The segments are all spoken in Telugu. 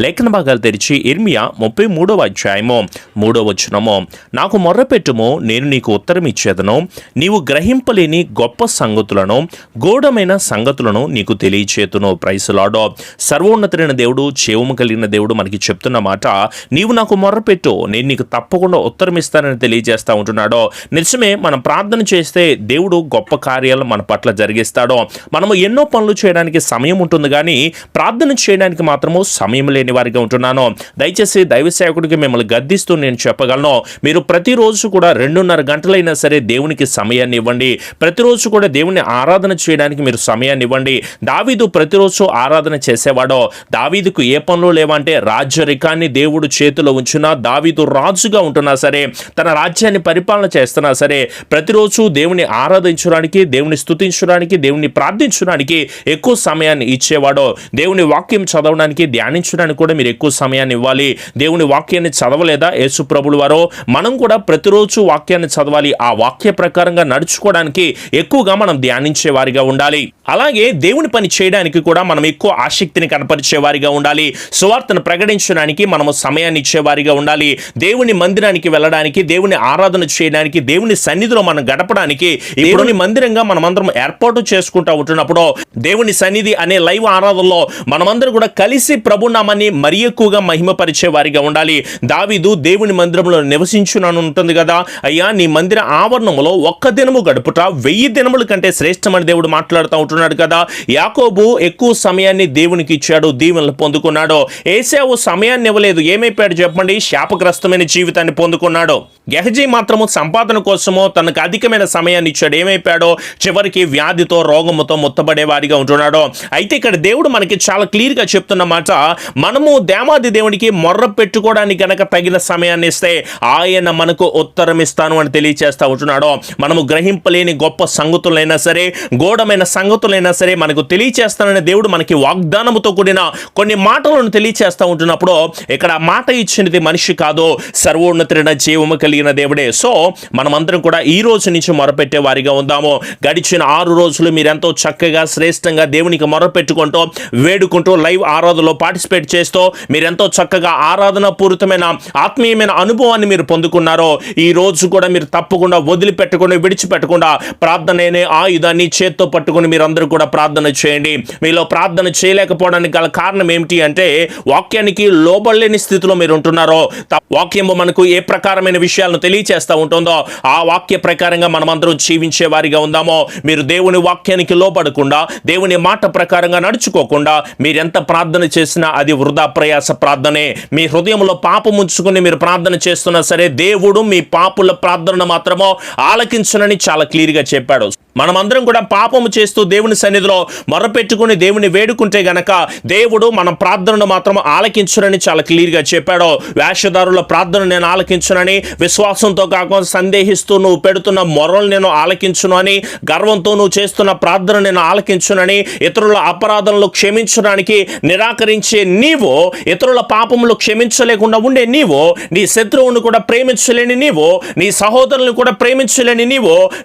లేఖన భాగాలు తెరిచి ఇర్మియా 33వ అధ్యాయము 3వ వచనము. నాకు మొర్రపెట్టుము, నేను నీకు ఉత్తరం ఇచ్చేదను, నీవు గ్రహింపలేని గొప్ప సంగతులను, గూఢమైన సంగతులను నీకు తెలియచేతును. Price lord. సర్వోన్నతుడైన దేవుడు, జీవము కలిగిన దేవుడు మనకి చెప్తున్న మాట, నీవు నాకు మొర్రపెట్టు, నేను నీకు తప్పకుండా ఉత్తరం ఇస్తానని తెలియజేస్తా ఉంటున్నాడు. నిజమే, మనం ప్రార్థన చేస్తే దేవుడు గొప్ప కార్యాలు మన పట్ల జరిగిస్తాడు. మనము ఎన్నో పనులు చేయడానికి సమయం ఉంటుంది, కానీ ప్రార్థన చేయడానికి మాత్రము సమయం లేని వారిగా ఉంటున్నాను. దయచేసి దైవ సేవకుడికి మిమ్మల్ని గద్దిస్తూ నేను చెప్పగలను, మీరు ప్రతిరోజు కూడా 2.5 గంటలైనా సరే దేవునికి సమయాన్ని ఇవ్వండి. ప్రతిరోజు కూడా దేవుని ఆరాధన చేయడానికి మీరు సమయాన్ని ఇవ్వండి. దావీదు ప్రతిరోజు ఆరాధన చేసేవాడో. దావీదుకు ఏ పనులు లేవంటే, రాజ్యరికాన్ని దేవుడు చేతిలో ఉంచినా, దావీదు రాజుగా ఉంటున్నా సరే, తన రాజ్యాన్ని పరిపాలన చేస్తున్నా సరే, ప్రతిరోజు దేవుని ఆరాధించడానికి, దేవుని స్తుతించడానికి, దేవుని ప్రార్థించడానికి ఎక్కువ సమయాన్ని ఇచ్చేవాడో. దేవుని వాక్యం చదవడానికి, ధ్యానించడానికి కూడా మీరు ఎక్కువ సమయాన్ని ఇవ్వాలి. దేవుని వాక్యాన్ని చదవలేదా యేసు ప్రభులు వారు? మనం కూడా ప్రతిరోజు వాక్యాన్ని చదవాలి. ఆ వాక్య ప్రకారంగా నడుచుకోవడానికి ఎక్కువగా మనం ధ్యానించే వారిగా ఉండాలి. అలాగే దేవుని పని చేయడానికి కూడా మనం ఎక్కువ ఆసక్తిని కనపరిచే వారిగా ఉండాలి. సువార్తను ప్రకటించడానికి మనము సమయాన్ని ఇచ్చేవారిగా ఉండాలి. దేవుని మందిరానికి వెళ్ళడానికి, దేవుని ఆరాధన చేయడానికి, దేవుని సన్నిధిలో మనం గడపడానికి దేవుని మందిరంగా మనమందరం ఏర్పాటు చేసుకుంటూ ఉంటున్నప్పుడు, దేవుని సన్నిధి అనే లైవ్ ఆరాధనలో మనమందరం కూడా కలిసి ప్రభునామాన్ని మరి ఎక్కువగా మహిమపరిచే వారిగా ఉండాలి. దావీదు దేవుని మందిరంలో నివసించునని ఉంటుంది కదా, అయ్యా నీ మందిర ఆవరణంలో 1 దినము గడుపుట 1000 దినముల కంటే శ్రేష్టమని దేవుడు మాట్లాడుతూ ఉంటున్నాడు కదా. యాకోబు ఎక్కువ సమయాన్ని దేవునికి ఇచ్చాడు, దీవెనలు పొందుకున్నాడు. ఏశావు సమయాన్ని ఇవ్వలేదు, ఏమైపోయాడు చెప్పండి? శాపగ్రస్తమైన జీవితాన్ని పొందుకున్నాడు. గెహజీ మాత్రము సంపాదన కోసమో తనకు అధికమైన సమయాన్ని ఇచ్చాడు, ఏమైపోయాడో? చివరికి వ్యాధితో, రోగముతో ముత్తబడే వారిగా ఉంటున్నాడు. అయితే ఇక్కడ దేవుడు మనకి చాలా క్లియర్గా చెప్తున్న మాట, మనము దేవాది దేవునికి మొర్ర పెట్టుకోవడానికి గనక తగిన సమయాన్ని ఇస్తే ఆయన మనకు ఉత్తరం ఇస్తాను అని తెలియచేస్తా ఉంటున్నాడు. మనము గ్రహింపలేని గొప్ప సంగతులైనా సరే, గూఢమైన సంగతులైనా సరే మనకు తెలియచేస్తానని దేవుడు మనకి వాగ్దానముతో కూడిన కొన్ని మాటలను తెలియచేస్తా ఉంటున్నప్పుడు, ఇక్కడ మాట ఇచ్చినది మనిషి కాదు, సర్వోన్నతుడైన జీవము కలిగిన దేవుడే. సో మనమందరం కూడా ఈ రోజు నుంచి మొరపెట్టే వారిగా ఉందాము. గడిచిన 6 రోజులు మీరెంతో చక్కగా శ్రేష్టంగా దేవునికి మొరపెట్టుకుంటూ, వేడుకుంటూ, లైవ్ ఆరాధనలో పార్టిసిపేట్ చేస్తూ మీరెంతో చక్కగా ఆరాధన పూరితమైన ఆత్మీయమైన అనుభవాన్ని మీరు పొందుకున్నారో, ఈ రోజు కూడా మీరు తప్పకుండా వదిలిపెట్టకుండా, విడిచిపెట్టకుండా ప్రార్థననే ఆయుధాన్ని చేత్తో పట్టుకుని మీరందరూ కూడా ప్రార్థన చేయండి. మీలో ప్రార్థన చేయలేకపోవడానికి గల కారణం ఏమిటి అంటే, వాక్యానికి లోబడలేని స్థితిలో మీరు ఉంటున్నారో. వాక్యము మనకు ఏ ప్రకారమైన విషయాలను తెలియచేస్తూ ఉంటుందో ఆ వాక్య ప్రకారంగా మనమందరం జీవించే వారిగా ఉందామో. మీరు దేవుని వాక్యానికి లోబడకుండా, దేవుని మాట ప్రకారంగా నడుచుకోకుండా మీరెంత ప్రార్థన చేసినా అది వృధా ప్రయాస ప్రార్థనే. మీ హృదయంలో పాపం ఉంచుకుని మీరు ప్రార్థన చేస్తున్నా సరే, దేవుడు మీ పాపుల ప్రార్థన మాత్రమో ఆలకించునని చాలా క్లియర్గా చెప్పాడు. మనమందరం కూడా పాపము చేస్తూ దేవుని సన్నిధిలో మొరపెట్టుకుని దేవుని వేడుకుంటే గనక దేవుడు మన ప్రార్థనను మాత్రం ఆలకించునని చాలా క్లియర్గా చెప్పాడు. వేషధారుల ప్రార్థన నేను ఆలకించునని, విశ్వాసంతో కాకుండా సందేహిస్తూ నువ్వు పెడుతున్న మొరలు నేను ఆలకించును అని, గర్వంతో నువ్వు చేస్తున్న ప్రార్థన నేను ఆలకించునని, ఇతరుల అపరాధనలు క్షమించడానికి నిరాకరించే నీవు, ఇతరుల పాపములు క్షమించలేకుండా ఉండే నీవు, నీ శత్రువును కూడా ప్రేమించలేని నీవు, నీ సహోదరులను కూడా ప్రేమించలేని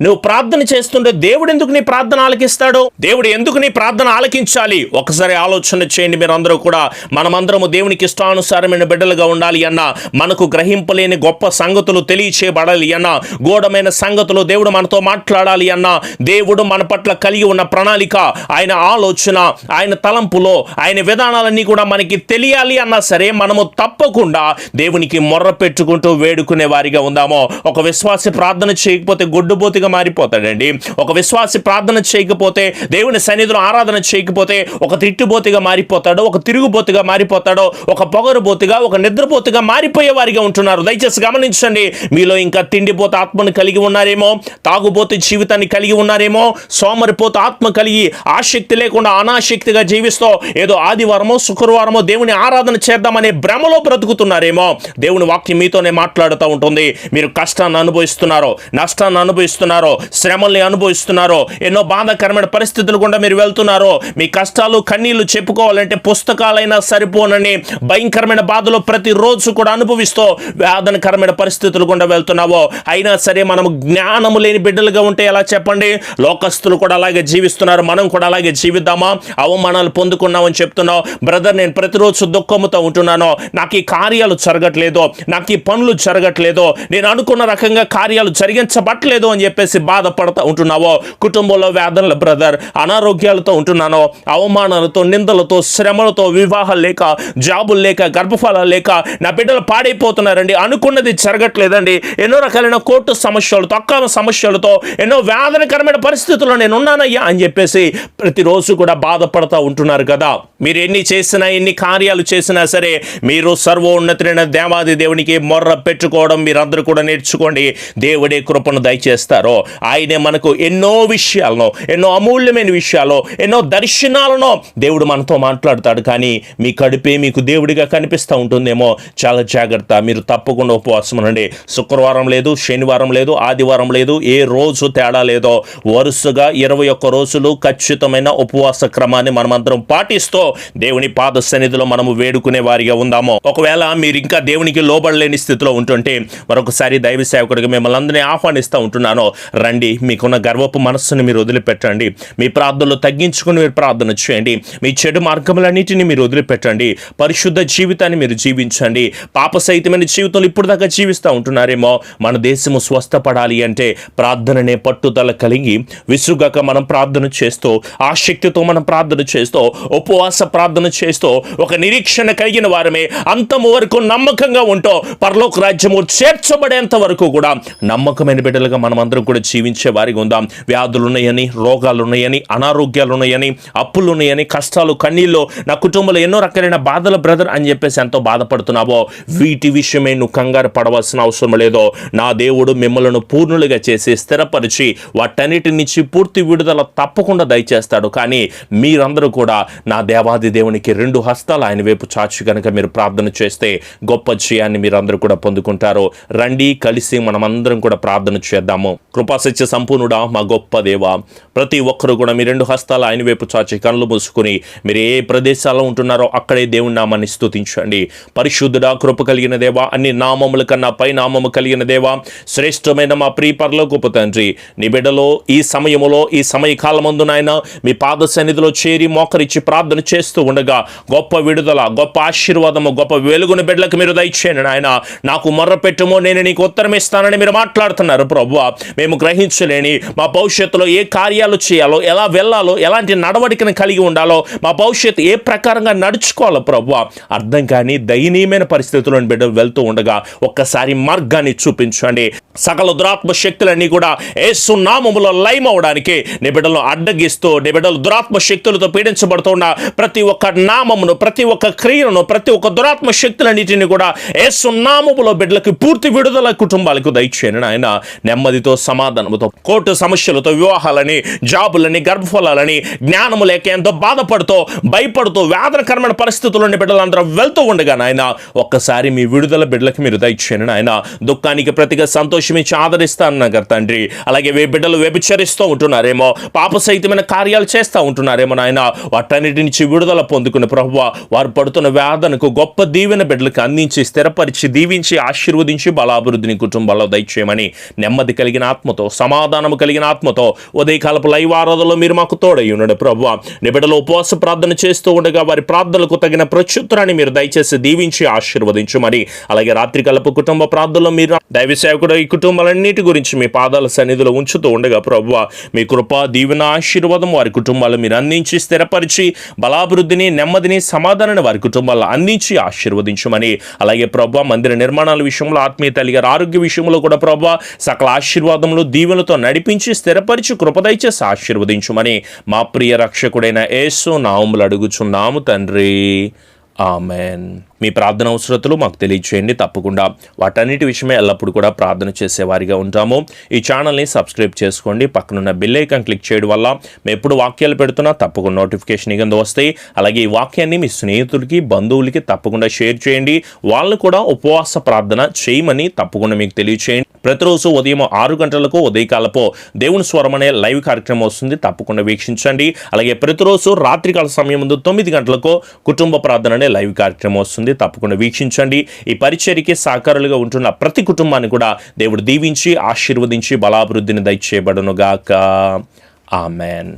నువ్వు ప్రార్థన చేస్తుంటే దేవుడు ఎందుకు నీ ప్రార్థన ఆలకిస్తాడు? దేవుడు ఎందుకు నీ ప్రార్థన ఆలకించాలి? ఒకసారి ఆలోచన చేయండి. మీరందరూ కూడా మనమందరము దేవునికి ఇష్టానుసారమైన బిడ్డలుగా ఉండాలి అన్నా, మనకు గ్రహింపలేని గొప్ప సంగతులు తెలియచేయబడాలి అన్నా, గూఢమైన సంగతులు దేవుడు మనతో మాట్లాడాలి అన్నా, దేవుడు మన పట్ల కలిగి ఉన్న ప్రణాళిక, ఆయన ఆలోచన, ఆయన తలంపులో, ఆయన విధానాలన్నీ కూడా మనకి తెలియాలి అన్నా సరే, మనము తప్పకుండా దేవునికి మొర్ర పెట్టుకుంటూ వేడుకునే వారిగా ఉందామో. ఒక విశ్వాసి ప్రార్థన చేయకపోతే గొడ్డుబోతిగా మారిపోతాడండి. ఒక విశ్వాసి ప్రార్థన చేయకపోతే, దేవుని సన్నిధిలో ఆరాధన చేయకపోతే ఒక తిట్టుబోతిగా మారిపోతాడు, ఒక తిరుగుబోతుగా మారిపోతాడు, ఒక పొగరుబోతుగా, ఒక నిద్రబోతుగా మారిపోయే వారిగా ఉంటున్నారు. దయచేసి గమనించండి. మీలో ఇంకా తిండిపోత ఆత్మను కలిగి ఉన్నారేమో, తాగుబోతు జీవితాన్ని కలిగి ఉన్నారేమో, సోమరిపోత ఆత్మ కలిగి ఆసక్తి లేకుండా అనాసక్తిగా జీవిస్తూ ఏదో ఆదివారమో శుక్రవారమో దేవుని ఆరాధన చేద్దామనే భ్రమలో బ్రతుకుతున్నారేమో. దేవుని వాక్యం మీతోనే మాట్లాడుతూ ఉంటుంది. మీరు కష్టాన్ని అనుభవిస్తున్నారో, నష్టాన్ని అనుభవిస్తున్నారో, శ్రమల్ని అనుభవిస్తున్నారో, ఎన్నో బాధాకరమైన పరిస్థితులు గుండా మీరు వెళ్తున్నారో, మీ కష్టాలు కన్నీళ్లు చెప్పుకోవాలంటే పుస్తకాలైనా సరిపోనని భయంకరమైన బాధలో ప్రతిరోజు కూడా అనుభవిస్తూ వేదనకరమైన పరిస్థితులు గుండా వెళ్తున్నావో, అయినా సరే మనము జ్ఞానము లేని బిడ్డలుగా ఉంటే ఎలా చెప్పండి? లోకస్తులు కూడా అలాగే జీవిస్తున్నారు, మనం కూడా అలాగే జీవిద్దామా? అవమానాలు పొందుకున్నామని చెప్తున్నావు బ్రదర్. నేను ప్రతిరోజు ప్రతిరోజు దుఃఖంతో ఉంటున్నానో, నాకు ఈ కార్యాలు జరగట్లేదో, నాకు ఈ పనులు జరగట్లేదో, నేను అనుకున్న రకంగా కార్యాలు జరిగించబట్టలేదు అని చెప్పేసి బాధపడుతూ ఉంటున్నావో, కుటుంబంలో వేదనలు బ్రదర్, అనారోగ్యాలతో ఉంటున్నానో, అవమానాలతో, నిందలతో, శ్రమలతో, వివాహాలు లేక, జాబులు లేక, గర్భఫలాలు లేక నా బిడ్డలు పాడైపోతున్నారండి, అనుకున్నది జరగట్లేదండి, ఎన్నో రకాలైన కోర్టు సమస్యలతో, అక్రమ సమస్యలతో, ఎన్నో వేదనకరమైన పరిస్థితుల్లో నేను ఉన్నానయ్యా అని చెప్పేసి ప్రతిరోజు కూడా బాధపడుతూ ఉంటున్నారు కదా. మీరు ఎన్ని చేసినా, ఎన్ని కార్యాలు చేసినా సరే, మీరు సర్వోన్నతుడైన దేవాది దేవునికి మొర్ర పెట్టుకోవడం మీరందరూ కూడా నేర్చుకోండి. దేవుడే కృపను దయచేస్తారో, ఆయనే మనకు ఎన్నో విషయాలను, ఎన్నో అమూల్యమైన విషయాలు, ఎన్నో దర్శనాలను దేవుడు మనతో మాట్లాడతాడు. కానీ మీ కడుపే మీకు దేవుడిగా కనిపిస్తూ ఉంటుందేమో, చాలా జాగ్రత్త. మీరు తప్పకుండా ఉపవాసం ఉండండి. శుక్రవారం లేదు, శనివారం లేదు, ఆదివారం లేదు, ఏ రోజు తేడా లేదో వరుసగా 21 రోజులు ఖచ్చితమైన ఉపవాస క్రమాన్ని మనమందరం పాటిస్తూ దేవుని పాద సన్నిధిలో మనము వేడుకునే వారిగా ఉందాము. ఒకవేళ మీరు ఇంకా దేవునికి లోబడలేని స్థితిలో ఉంటుంటే మరొకసారి దైవ సేవకుడిగా మిమ్మల్ని అందరినీ ఆహ్వానిస్తూ ఉంటున్నాను. రండి, మీకున్న గర్వపు మనస్సును మీరు వదిలిపెట్టండి. మీ ప్రార్థనలు తగ్గించుకుని మీరు ప్రార్థన చేయండి. మీ చెడు మార్గములన్నిటిని మీరు వదిలిపెట్టండి. పరిశుద్ధ జీవితాన్ని మీరు జీవించండి. పాప సహితమైన జీవితంలో ఇప్పుడు దాకా జీవిస్తూ ఉంటున్నారేమో. మన దేశము స్వస్థపడాలి అంటే ప్రార్థననే పట్టుదల కలిగి విసుగక మనం ప్రార్థన చేస్తూ, ఆసక్తితో మనం ప్రార్థన చేస్తూ, ఉపవాస ప్రార్థన చేస్తూ, ఒక నిరీక్షణ కలిగిన వారమే అంతము వరకు నమ్మకంగా ఉంటూ పరలోక రాజ్యము చేర్చబడేంత వరకు కూడా నమ్మకమైన బిడ్డలుగా మనం అందరం కూడా జీవించే వారిగా ఉందాం. వ్యాధులు ఉన్నాయని, రోగాలు ఉన్నాయని, అనారోగ్యాలు ఉన్నాయని, అప్పులు ఉన్నాయని, కష్టాలు, కన్నీళ్ళు, నా కుటుంబంలో ఎన్నో రకాలైన బాధల బ్రదర్ అని చెప్పేసి ఎంతో బాధపడుతున్నావో, వీటి విషయమే నువ్వు కంగారు పడవలసిన అవసరం లేదో. నా దేవుడు మిమ్మల్ని పూర్ణులుగా చేసి స్థిరపరిచి వాటన్నిటి నుంచి పూర్తి విడుదల తప్పకుండా దయచేస్తాడు. కానీ మీరందరూ కూడా నా దేవాది దేవునికి 2 హస్తాలు ఆయన వైపు చాచి కనుక మీరు ప్రార్థన చేస్తే గొప్ప జయాన్ని మీరందరూ కూడా పొందుకుంటారు. రండి, కలిసి మనమందరం కూడా ప్రార్థన చేద్దాము. కృపాసత్య సంపూర్ణుడా, మా గొప్ప దేవ, ప్రతి ఒక్కరు కూడా మీ 2 హస్తాలు ఆయన వైపు చాచి కళ్ళు మూసుకుని మీరు ఏ ప్రదేశాల్లో ఉంటున్నారో అక్కడే దేవుని నామాన్ని స్తుతించండి. పరిశుద్ధుడా, కృప కలిగిన దేవ, అన్ని నామముల కన్నా పై నామము కలిగిన దేవ, శ్రేష్టమైన మా ప్రియ పరలోకపు తండ్రి, నీ బిడ్డలో ఈ సమయములో, ఈ సమయకాలమందు నాయన మీ పాద సన్నిధిలో చేరి మోకరించి ప్రార్థన చేస్తూ ఉండగా గొప్ప విడుదల, గొప్ప ఆశీర్వాదము, గొప్ప వెలుగుని బిడ్డలకు మీరు దయచేయండి నాయన. నాకు మొర్ర పెట్టుమో, నేను నీకు ఉత్తరం ఇస్తానని మీరు మాట్లాడుతున్నారు ప్రభువా. మేము గ్రహించలేని మా భవిష్యత్తులో ఏ కార్యాలు చేయాలో, ఎలా వెళ్ళాలో, ఎలాంటి నడవడికను కలిగి ఉండాలో, మా భవిష్యత్తు ఏ ప్రకారంగా నడుచుకోవాలో ప్రభువా అర్థం కాని దయనీయమైన పరిస్థితులను బిడ్డలు వెళ్తూ ఉండగా ఒక్కసారి మార్గాన్ని చూపించండి. సకల దురాత్మ శక్తులన్నీ కూడా యేసు నామములో లయం అవడానికి నీ బిడ్డలను అడ్డగిస్తూ, నీ బిడ్డలు దురాత్మ శక్తులతో పీడించబడుతున్న ప్రతి ఒక్క నామమును, ప్రతి ఒక్క క్రియను, ప్రతి ఒక్క దురాత్మ శక్తులన్నిటిని కూడా యేసు నామములో బిడ్డలకు పూర్తి విడుదల కుటుంబాలకు దయచేయండి నాయన. నెమ్మదితో, సమాధానముతో, కోర్టు సమస్యలతో, వివాహాలని, జాబులని, గర్భఫలాలని, జ్ఞానము లేక ఎంతో బాధపడుతూ, భయపడుతూ, వేదనకరమైన పరిస్థితుల్లోని బిడ్డలందరూ వెళ్తూ ఉండగా నాయన ఒక్కసారి మీ విడుదల బిడ్డలకు మీరు దయచేయండి నాయన. దుఃఖానికి ప్రతిగా సంతోషమిచ్చి ఆదరిస్తాను తండ్రి. అలాగే బిడ్డలు వ్యభిచరిస్తూ ఉంటున్నారేమో, పాప సహితమైన కార్యాలు చేస్తూ ఉంటున్నారేమో నాయన, వాటన్నిటి నుంచి విడుదల పొందుకున్న ప్రభువా వారు పడుతున్న వేదనకు గొప్ప దీవెన బిడ్డలకు అందించి, స్థిరపరిచి, దీవించి, ఆశీర్వదించి బలాభివృద్ధిని కుటుంబాల్లో దయచేయమని నెమ్మది కలిగిన ఆత్మతో, సమాధానం కలిగిన ఆత్మతో ఉదయకాలపు లైవ్ ఆరాధనలో మీరు మాకు తోడై ఉన్నాడు ప్రభువా. నీ బిడ్డలు ఉపవాస ప్రార్థన చేస్తూ ఉండగా వారి ప్రార్థనలకు తగిన ప్రత్యుత్తరాన్ని మీరు దయచేసి దీవించి ఆశీర్వదించమని, అలాగే రాత్రికాలపు కుటుంబ ప్రార్థనలో మీరు దైవ సేవకుడు ఈ కుటుంబాలన్నిటి గురించి మీ పాదాల సన్నిధిలో ఉంచుతూ ఉండగా ప్రభువా మీ కృప, దీవెన, ఆశీర్వాదం వారి కుటుంబాలు మీరు అందించి, స్థిరపరిచి, బలాభివృద్ధిని, నెమ్మదిని, సమాధానాన్ని వారి కుటుంబాల్లో అందించి ఆశీర్వదించమని, అలాగే ప్రభువా మందిర నిర్మాణాల విషయంలో, ఆత్మీయ తల్లిగారి ఆరోగ్య విషయంలో కూడా ప్రభువా సకల ఆశీర్వాదములు, దీవెనలతో నడిపించి, స్థిరపరిచి, కృపదయచేసి ఆశీర్వదించమని మా ప్రియ రక్షకుడైన యేసు నామములో అడుగుచున్నాము తండ్రి. ఆమెన్. మీ ప్రార్థన అవసరతలు మాకు తెలియచేయండి. తప్పకుండా వాటన్నిటి విషయమే ఎల్లప్పుడూ కూడా ప్రార్థన చేసేవారిగా ఉంటాము. ఈ ఛానల్ని సబ్స్క్రైబ్ చేసుకోండి. పక్కనున్న బెల్ ఐకాన్ క్లిక్ చేయడం వల్ల మేము ఎప్పుడు వాక్యాలు పెడుతున్నా తప్పకుండా నోటిఫికేషన్ కింద వస్తాయి. అలాగే ఈ వాక్యాన్ని మీ స్నేహితులకి, బంధువులకి తప్పకుండా షేర్ చేయండి. వాళ్ళు కూడా ఉపవాస ప్రార్థన చేయమని తప్పకుండా మీకు తెలియచేయండి. ప్రతిరోజు ఉదయం 6 గంటలకు ఉదయకాలపు దేవుని స్వరం అనే లైవ్ కార్యక్రమం వస్తుంది. తప్పకుండా వీక్షించండి. అలాగే ప్రతిరోజు రాత్రికాల సమయం ముందు 9 గంటలకు కుటుంబ ప్రార్థన అనే లైవ్ కార్యక్రమం వస్తుంది. తప్పకుండా వీక్షించండి. ఈ పరిచర్యకి సహకారులుగా ఉంటున్న ప్రతి కుటుంబాన్ని కూడా దేవుడు దీవించి, ఆశీర్వదించి, బలాభివృద్ధిని దయచేయబడునుగాక. ఆమెన్.